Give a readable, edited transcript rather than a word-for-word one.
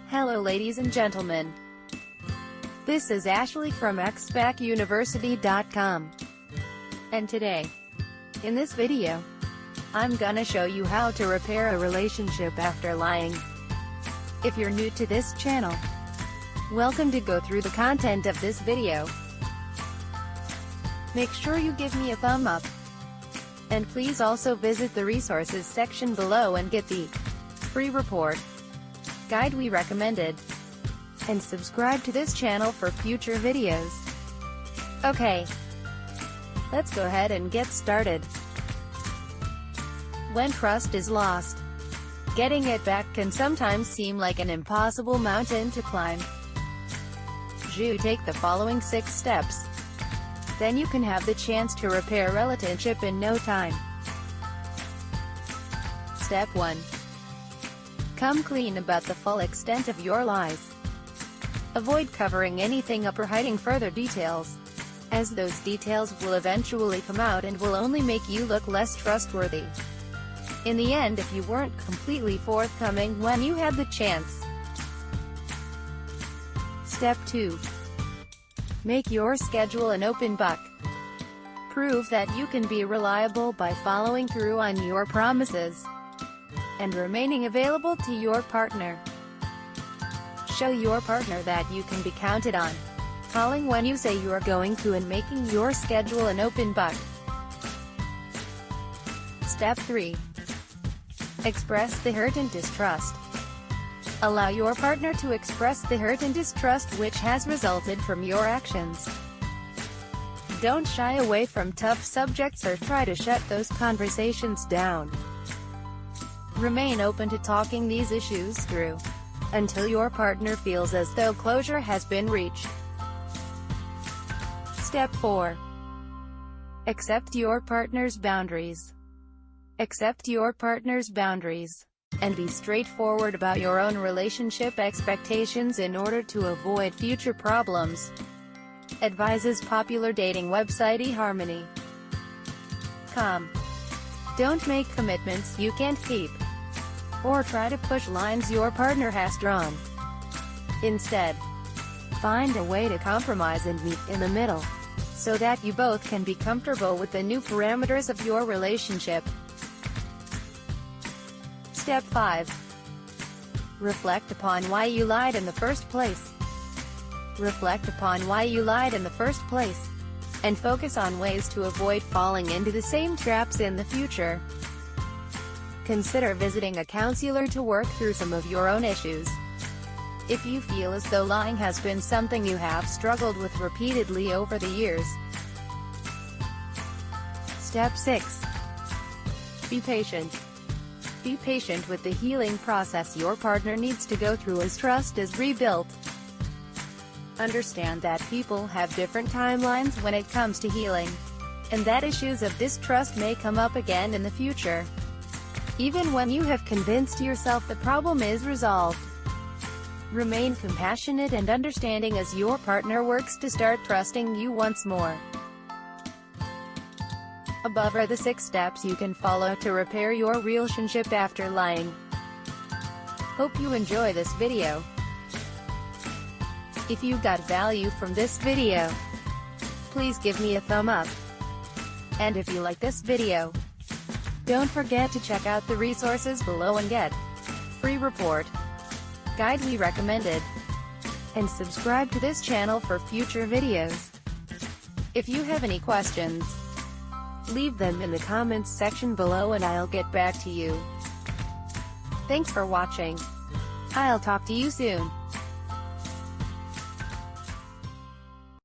Hello ladies and gentlemen. This is Ashley from xbacuniversity.com. And today, in this video, I'm gonna show you how to repair a relationship after lying. If you're new to this channel, welcome to go through the content of this video. Make sure you give me a thumb up. And please also visit the resources section below and get the free report guide we recommended. And subscribe to this channel for future videos. Okay, let's go ahead and get started. When trust is lost, getting it back can sometimes seem like an impossible mountain to climb. You take the following 6 steps. Then you can have the chance to repair a relationship in no time. Step 1. Come clean about the full extent of your lies. Avoid covering anything up or hiding further details, as those details will eventually come out and will only make you look less trustworthy. In the end, if you weren't completely forthcoming when you had the chance. Step 2. Make your schedule an open book. Prove that you can be reliable by following through on your promises and remaining available to your partner. Show your partner that you can be counted on, calling when you say you are going to and making your schedule an open book. Step 3. Express the hurt and distrust. Allow your partner to express the hurt and distrust which has resulted from your actions. Don't shy away from tough subjects or try to shut those conversations down. Remain open to talking these issues through, until your partner feels as though closure has been reached. Step 4. Accept your partner's boundaries. Accept your partner's boundaries, and be straightforward about your own relationship expectations in order to avoid future problems. Advises popular dating website eHarmony.com. Don't make commitments you can't keep, or try to push lines your partner has drawn. Instead, find a way to compromise and meet in the middle, so that you both can be comfortable with the new parameters of your relationship. Step 5. Reflect upon why you lied in the first place. Reflect upon why you lied in the first place, and focus on ways to avoid falling into the same traps in the future. Consider visiting a counselor to work through some of your own issues. If you feel as though lying has been something you have struggled with repeatedly over the years. Step 6. Be patient. Be patient with the healing process your partner needs to go through as trust is rebuilt. Understand that people have different timelines when it comes to healing, and that issues of distrust may come up again in the future, even when you have convinced yourself the problem is resolved. Remain compassionate and understanding as your partner works to start trusting you once more. Above are the 6 steps you can follow to repair your relationship after lying. Hope you enjoy this video. If you got value from this video, please give me a thumb up. And if you like this video, don't forget to check out the resources below and get free report guide we recommended. And subscribe to this channel for future videos. If you have any questions, leave them in the comments section below and I'll get back to you. Thanks for watching. I'll talk to you soon.